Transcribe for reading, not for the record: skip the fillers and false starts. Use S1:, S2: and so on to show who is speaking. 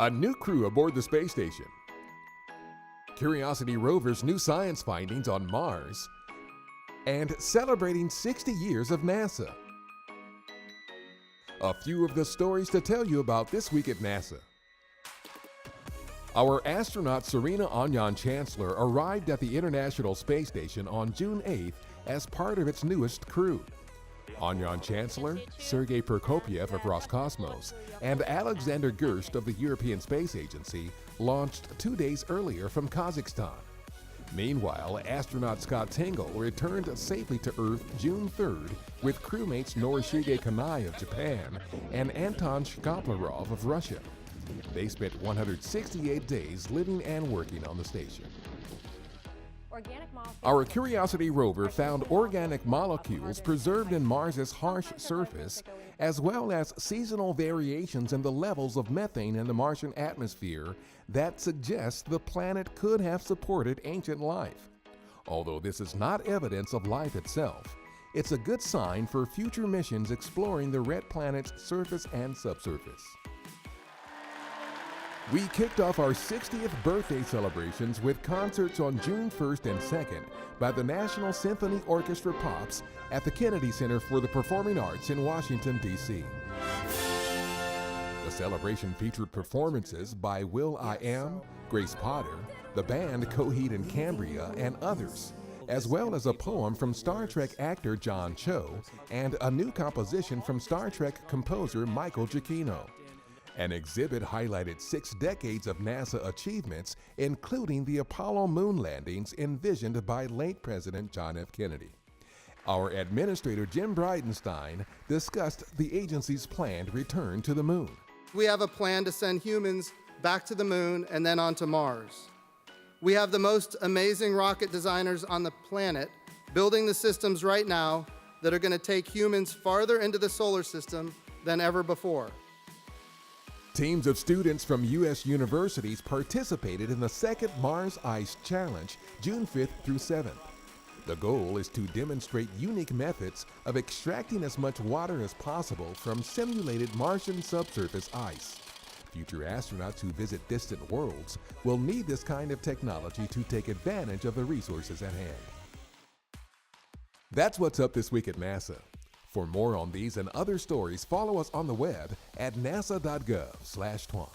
S1: A new crew aboard the space station. Curiosity rover's new science findings on Mars. And celebrating 60 years of NASA. A few of the stories to tell you about this week at NASA. Our astronaut Serena Aunon-Chancellor arrived at the International Space Station on June 8th as part of its newest crew. Aunon-Chancellor, Sergey Prokopyev of Roscosmos, and Alexander Gerst of the European Space Agency launched 2 days earlier from Kazakhstan. Meanwhile, astronaut Scott Tingle returned safely to Earth June 3rd with crewmates Norishige Kanai of Japan and Anton Shkaplerov of Russia. They spent 168 days living and working on the station. Our Curiosity rover found organic molecules preserved in Mars's harsh surface, as well as seasonal variations in the levels of methane in the Martian atmosphere that suggest the planet could have supported ancient life. Although this is not evidence of life itself, it's a good sign for future missions exploring the red planet's surface and subsurface. We kicked off our 60th birthday celebrations with concerts on June 1st and 2nd by the National Symphony Orchestra Pops at the Kennedy Center for the Performing Arts in Washington, D.C. The celebration featured performances by will.i.am, Grace Potter, the band Coheed and Cambria, and others, as well as a poem from Star Trek actor John Cho and a new composition from Star Trek composer Michael Giacchino. An exhibit highlighted 6 decades of NASA achievements, including the Apollo moon landings envisioned by late President John F. Kennedy. Our administrator Jim Bridenstine discussed the agency's planned return to the moon.
S2: We have a plan to send humans back to the moon and then onto Mars. We have the most amazing rocket designers on the planet building the systems right now that are going to take humans farther into the solar system than ever before.
S1: Teams of students from U.S. universities participated in the second Mars Ice Challenge, June 5th through 7th. The goal is to demonstrate unique methods of extracting as much water as possible from simulated Martian subsurface ice. Future astronauts who visit distant worlds will need this kind of technology to take advantage of the resources at hand. That's what's up this week at NASA. For more on these and other stories, follow us on the web at nasa.gov/twan.